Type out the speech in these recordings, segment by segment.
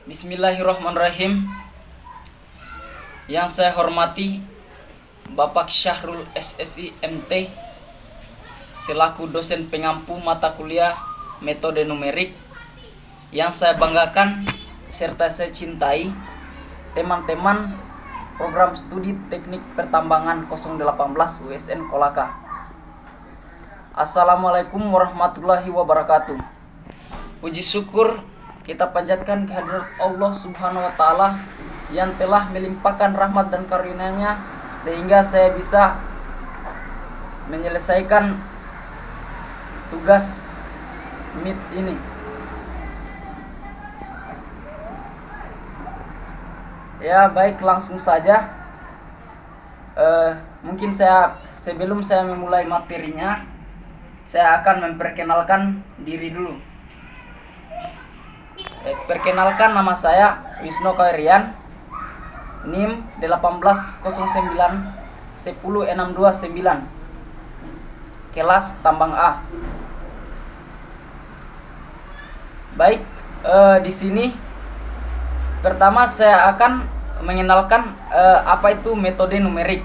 Bismillahirrahmanirrahim. Yang saya hormati Bapak Syahrul SSI MT selaku dosen pengampu mata kuliah metode numerik. Yang saya banggakan serta saya cintai teman-teman program studi teknik pertambangan 018 USN Kolaka. Assalamualaikum warahmatullahi wabarakatuh. Puji syukur kita panjatkan kehadirat Allah Subhanahu wa taala yang telah melimpahkan rahmat dan karunia-Nya sehingga saya bisa menyelesaikan tugas MIT ini. Ya, baik, langsung saja. Mungkin sebelum saya memulai materinya, saya akan memperkenalkan diri dulu. Perkenalkan, nama saya Wisnu Kairian, NIM 1809100629, kelas tambang A. Baik, di sini pertama saya akan mengenalkan apa itu metode numerik.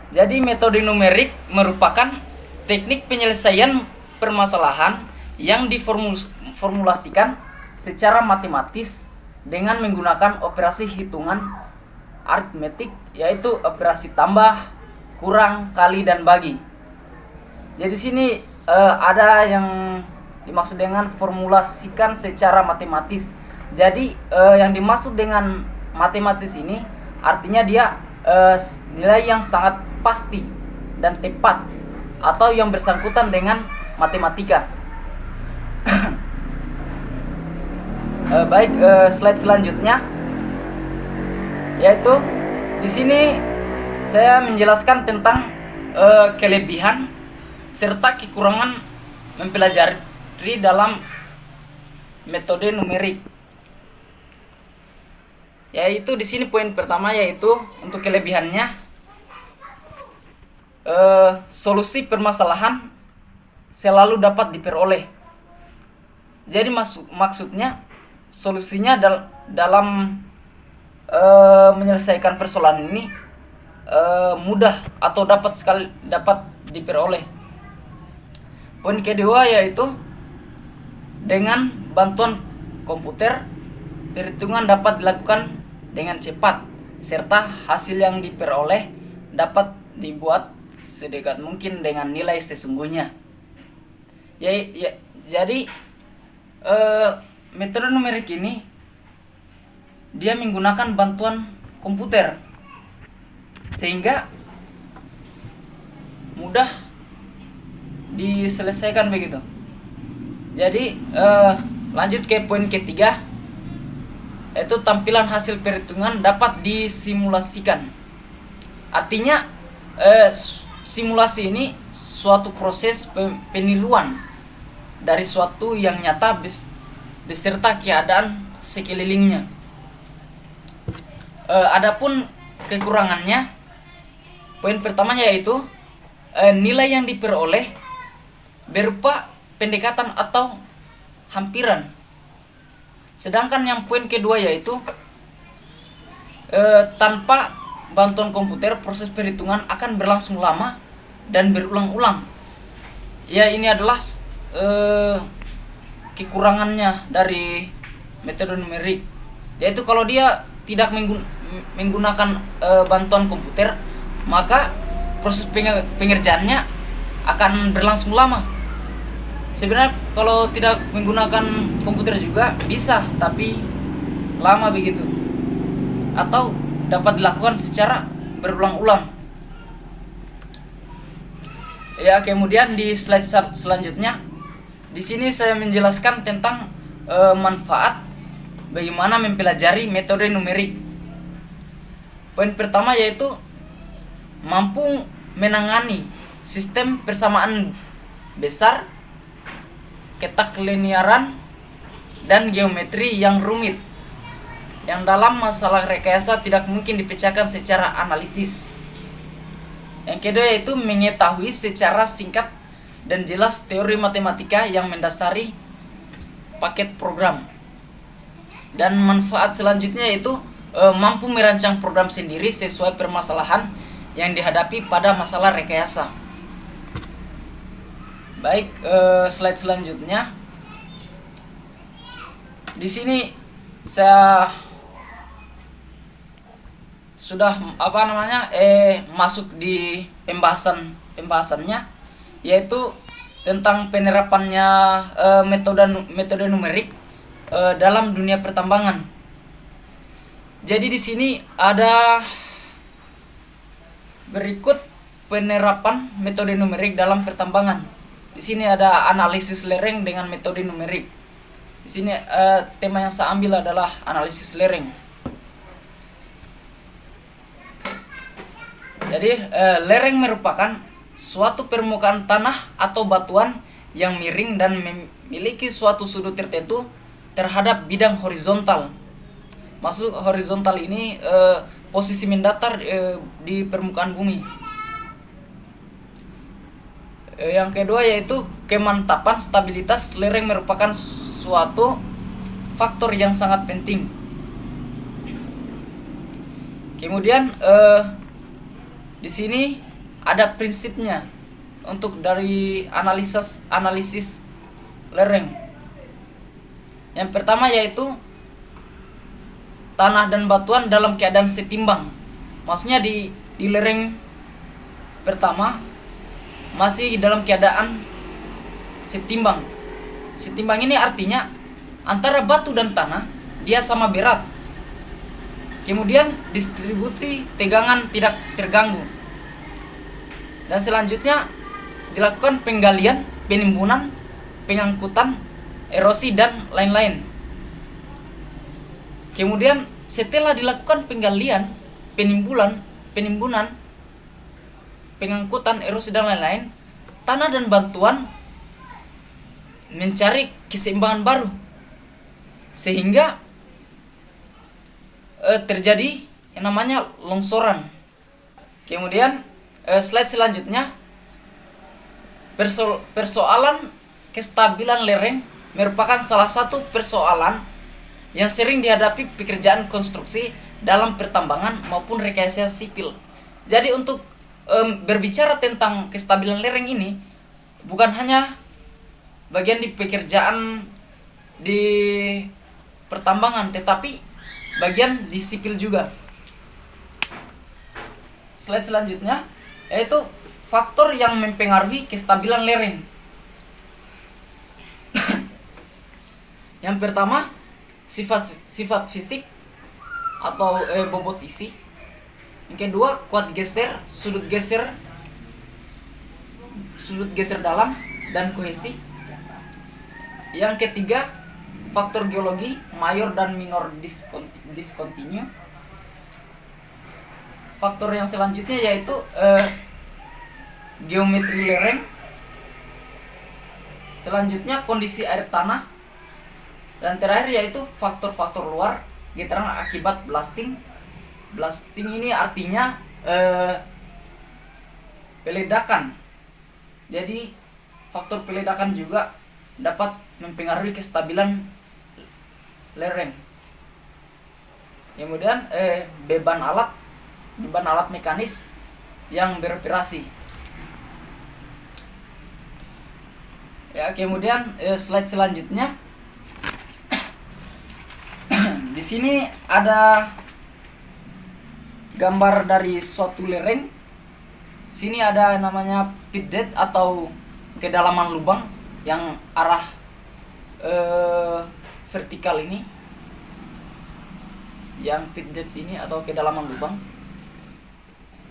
Jadi metode numerik merupakan teknik penyelesaian permasalahan yang diformulasikan secara matematis dengan menggunakan operasi hitungan aritmetik, yaitu operasi tambah, kurang, kali, dan bagi. Jadi sini ada yang dimaksud dengan formulasikan secara matematis. Jadi yang dimaksud dengan matematis ini artinya dia nilai yang sangat pasti dan tepat atau yang bersangkutan dengan matematika. Baik, slide selanjutnya yaitu di sini saya menjelaskan tentang kelebihan serta kekurangan mempelajari dalam metode numerik. Yaitu di sini poin pertama yaitu untuk kelebihannya, solusi permasalahan selalu dapat diperoleh. Jadi maksudnya solusinya dalam menyelesaikan persoalan ini mudah atau dapat diperoleh. Poin kedua yaitu dengan bantuan komputer perhitungan dapat dilakukan dengan cepat serta hasil yang diperoleh dapat dibuat sedekat mungkin dengan nilai sesungguhnya. Jadi metode numerik ini dia menggunakan bantuan komputer sehingga mudah diselesaikan begitu. Jadi lanjut ke poin ketiga, yaitu tampilan hasil perhitungan dapat disimulasikan. Artinya simulasi ini suatu proses peniruan dari suatu yang nyata beserta keadaan sekelilingnya. Adapun kekurangannya, poin pertamanya yaitu nilai yang diperoleh berupa pendekatan atau hampiran. Sedangkan yang poin kedua yaitu tanpa bantuan komputer proses perhitungan akan berlangsung lama dan berulang-ulang. Ya, ini adalah kekurangannya dari metode numerik, yaitu kalau dia tidak menggunakan bantuan komputer, maka proses pengerjaannya akan berlangsung lama. Sebenarnya kalau tidak menggunakan komputer juga bisa, tapi lama begitu, atau dapat dilakukan secara berulang-ulang. Ya, kemudian di slide selanjutnya di sini saya menjelaskan tentang manfaat bagaimana mempelajari metode numerik. Poin pertama yaitu mampu menangani sistem persamaan besar, ketak linearan, dan geometri yang rumit yang dalam masalah rekayasa tidak mungkin dipecahkan secara analitis. Yang kedua yaitu mengetahui secara singkat dan jelas teori matematika yang mendasari paket program. Dan manfaat selanjutnya yaitu mampu merancang program sendiri sesuai permasalahan yang dihadapi pada masalah rekayasa. Baik, slide selanjutnya. Di sini saya sudah masuk di pembahasannya, yaitu tentang penerapannya metode numerik dalam dunia pertambangan. Jadi di sini ada berikut penerapan metode numerik dalam pertambangan. Di sini ada analisis lereng dengan metode numerik. Di sini tema yang saya ambil adalah analisis lereng. Jadi lereng merupakan suatu permukaan tanah atau batuan yang miring dan memiliki suatu sudut tertentu terhadap bidang horizontal. Maksud horizontal ini posisi mendatar di permukaan bumi. Yang kedua yaitu kemantapan stabilitas lereng merupakan suatu faktor yang sangat penting. Kemudian di sini ada prinsipnya untuk dari analisis lereng. Yang pertama yaitu tanah dan batuan dalam keadaan setimbang. Maksudnya di lereng pertama masih dalam keadaan setimbang. Setimbang ini artinya antara batu dan tanah dia sama berat. Kemudian distribusi tegangan tidak terganggu. Dan selanjutnya dilakukan penggalian, penimbunan, pengangkutan, erosi dan lain-lain. Kemudian setelah dilakukan penggalian, penimbunan, pengangkutan, erosi dan lain-lain, tanah dan batuan mencari keseimbangan baru sehingga terjadi yang namanya longsoran. Kemudian slide selanjutnya, persoalan kestabilan lereng merupakan salah satu persoalan yang sering dihadapi pekerjaan konstruksi dalam pertambangan maupun rekayasa sipil. Jadi untuk berbicara tentang kestabilan lereng ini bukan hanya bagian di pekerjaan di pertambangan, tetapi bagian di sipil juga. Slide selanjutnya yaitu faktor yang mempengaruhi kestabilan lereng. Yang pertama, sifat fisik atau bobot isi. Yang kedua, kuat geser, sudut geser dalam dan kohesi. Yang ketiga, faktor geologi, mayor dan minor discontinue. Faktor yang selanjutnya yaitu geometri lereng. Selanjutnya kondisi air tanah. Dan terakhir yaitu faktor-faktor luar, getaran akibat blasting. Blasting ini artinya peledakan. Jadi faktor peledakan juga dapat mempengaruhi kestabilan lereng. Kemudian beban alat mekanis yang beroperasi. Ya, kemudian slide selanjutnya. Di sini ada gambar dari suatu lereng. Sini ada namanya pit depth atau kedalaman lubang yang arah vertikal ini. Yang pit depth ini atau kedalaman lubang.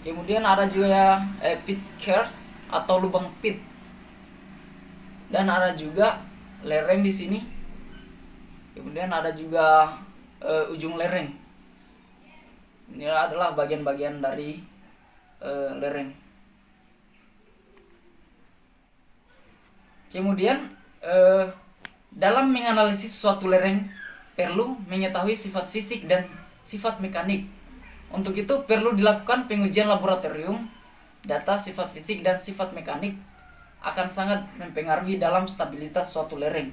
Kemudian ada juga pit curves atau lubang pit. Dan ada juga lereng di sini. Kemudian ada juga ujung lereng. Ini adalah bagian-bagian dari lereng. Kemudian dalam menganalisis suatu lereng perlu mengetahui sifat fisik dan sifat mekanik. Untuk itu perlu dilakukan pengujian laboratorium. Data sifat fisik dan sifat mekanik akan sangat mempengaruhi dalam stabilitas suatu lereng.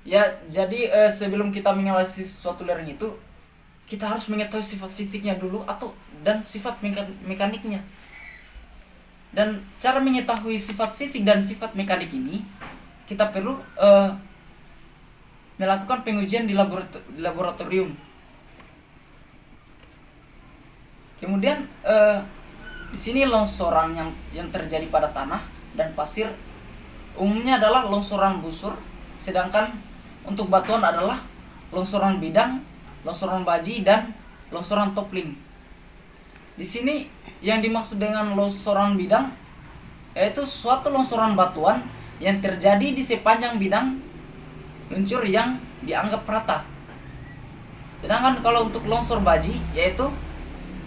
Ya, jadi sebelum kita menganalisis suatu lereng itu, kita harus mengetahui sifat fisiknya dulu dan sifat mekaniknya. Dan cara mengetahui sifat fisik dan sifat mekanik ini, kita perlu melakukan pengujian di laboratorium. Kemudian di sini longsoran yang terjadi pada tanah dan pasir umumnya adalah longsoran busur, sedangkan untuk batuan adalah longsoran bidang, longsoran baji, dan longsoran topling. Di sini yang dimaksud dengan longsoran bidang yaitu suatu longsoran batuan yang terjadi di sepanjang bidang luncur yang dianggap rata. Sedangkan kalau untuk longsor baji yaitu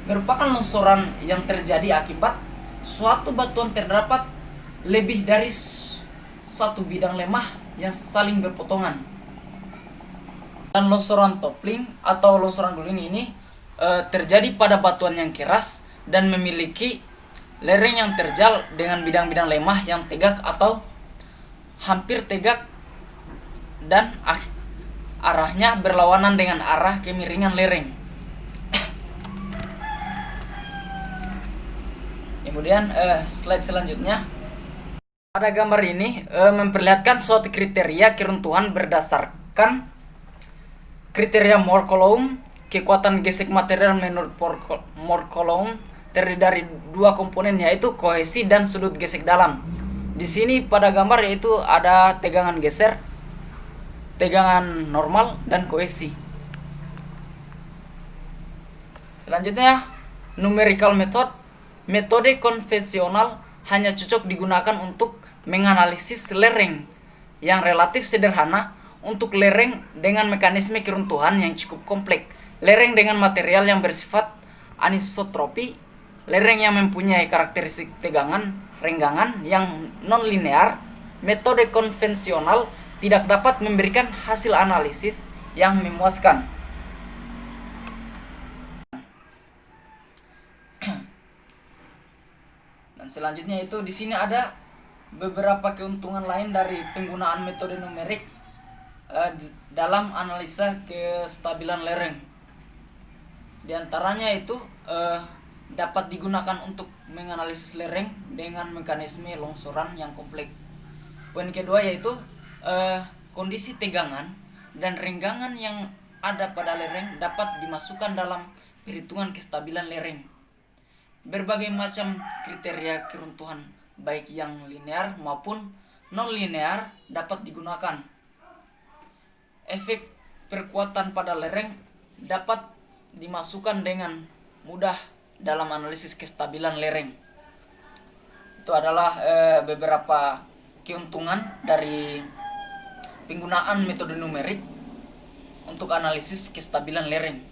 merupakan longsoran yang terjadi akibat suatu batuan terdapat lebih dari satu bidang lemah yang saling berpotongan. Dan longsoran topling atau longsoran guling ini terjadi pada batuan yang keras dan memiliki lereng yang terjal dengan bidang-bidang lemah yang tegak atau hampir tegak dan arahnya berlawanan dengan arah kemiringan lereng. Kemudian slide selanjutnya. Pada gambar ini memperlihatkan suatu kriteria keruntuhan berdasarkan kriteria Moore-Coulomb. Kekuatan gesek material menurut Moore-Coulomb terdiri dari dua komponen, yaitu kohesi dan sudut gesek dalam. Di sini pada gambar yaitu ada tegangan geser, tegangan normal, dan kohesi. Selanjutnya, numerical method. Metode konvensional hanya cocok digunakan untuk menganalisis lereng yang relatif sederhana. Untuk lereng dengan mekanisme keruntuhan yang cukup kompleks, lereng dengan material yang bersifat anisotropi, lereng yang mempunyai karakteristik tegangan, renggangan yang non-linear, metode konvensional tidak dapat memberikan hasil analisis yang memuaskan. Dan selanjutnya itu di sini ada beberapa keuntungan lain dari penggunaan metode numerik dalam analisa kestabilan lereng. Di antaranya itu dapat digunakan untuk menganalisis lereng dengan mekanisme longsoran yang kompleks. Poin kedua yaitu kondisi tegangan dan renggangan yang ada pada lereng dapat dimasukkan dalam perhitungan kestabilan lereng. Berbagai macam kriteria keruntuhan baik yang linear maupun non-linear dapat digunakan. Efek perkuatan pada lereng dapat dimasukkan dengan mudah dalam analisis kestabilan lereng. Itu adalah beberapa keuntungan dari penggunaan metode numerik untuk analisis kestabilan lereng.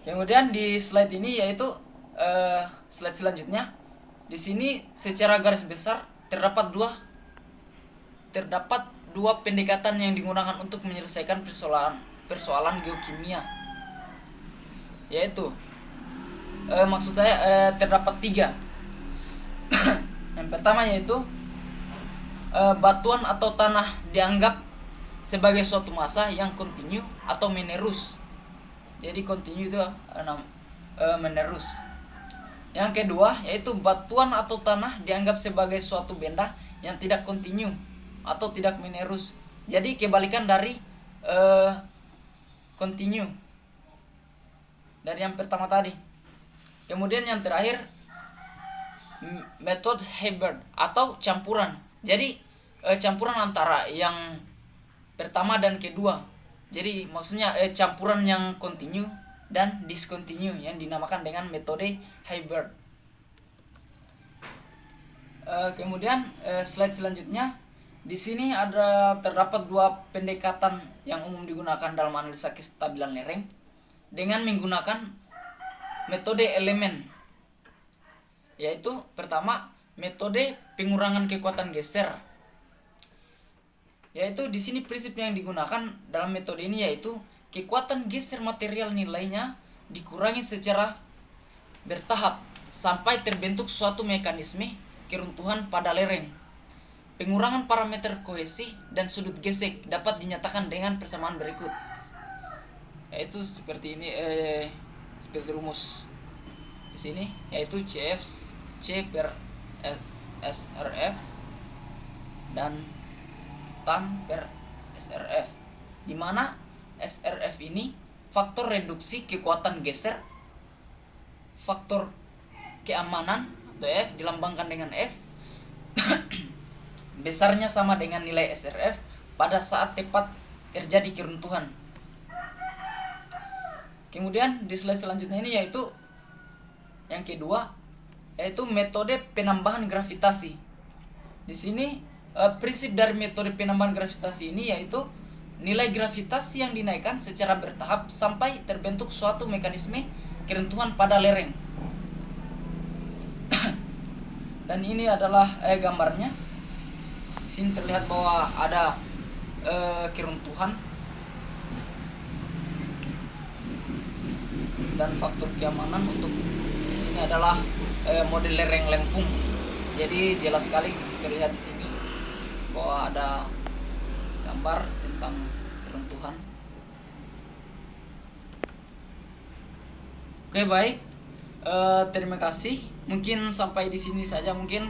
Kemudian di slide ini yaitu slide selanjutnya. Di sini secara garis besar terdapat dua pendekatan yang digunakan untuk menyelesaikan persoalan geokimia, yaitu maksud saya terdapat tiga. Yang pertama yaitu batuan atau tanah dianggap sebagai suatu massa yang kontinu atau menerus. Jadi kontinu itu menerus. Yang kedua yaitu batuan atau tanah dianggap sebagai suatu benda yang tidak kontinu atau tidak menerus. Jadi kebalikan dari kontinu dari yang pertama tadi. Kemudian yang terakhir metode hybrid atau campuran. Jadi campuran antara yang pertama dan kedua. Jadi maksudnya campuran yang kontinu dan discontinue yang dinamakan dengan metode hybrid. Kemudian slide selanjutnya. Di sini terdapat dua pendekatan yang umum digunakan dalam analisa kestabilan lereng dengan menggunakan metode elemen. Yaitu pertama metode pengurangan kekuatan geser. Yaitu di sini prinsip yang digunakan dalam metode ini yaitu kekuatan geser material nilainya dikurangi secara bertahap sampai terbentuk suatu mekanisme keruntuhan pada lereng. Pengurangan parameter kohesi dan sudut gesek dapat dinyatakan dengan persamaan berikut. Yaitu seperti ini, seperti rumus di sini, yaitu CF C per SRF dan tan per SRF, di mana SRF ini faktor reduksi kekuatan geser, faktor keamanan atau F dilambangkan dengan F besarnya sama dengan nilai SRF pada saat tepat terjadi keruntuhan. Kemudian di slide selanjutnya ini yaitu yang kedua, yaitu metode penambahan gravitasi. Di sini prinsip dari metode penambahan gravitasi ini yaitu nilai gravitasi yang dinaikkan secara bertahap sampai terbentuk suatu mekanisme keruntuhan pada lereng. Dan ini adalah gambarnya. Di sini terlihat bahwa ada keruntuhan dan faktor keamanan untuk di sini adalah model lereng lempung. Jadi jelas sekali terlihat di sini bahwa ada gambar tentang keruntuhan. Oke, baik. Terima kasih. Mungkin sampai di sini saja mungkin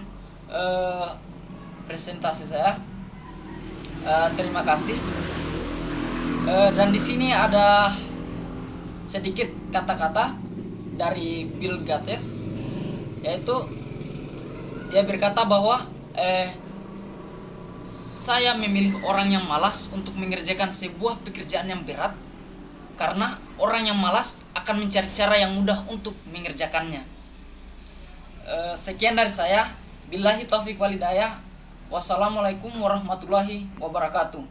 presentasi saya. Terima kasih. Dan di sini ada sedikit kata-kata dari Bill Gates, yaitu dia berkata bahwa saya memilih orang yang malas untuk mengerjakan sebuah pekerjaan yang berat, karena orang yang malas akan mencari cara yang mudah untuk mengerjakannya. Sekian dari saya. Billahi taufiq walhidayah. Wassalamualaikum warahmatullahi wabarakatuh.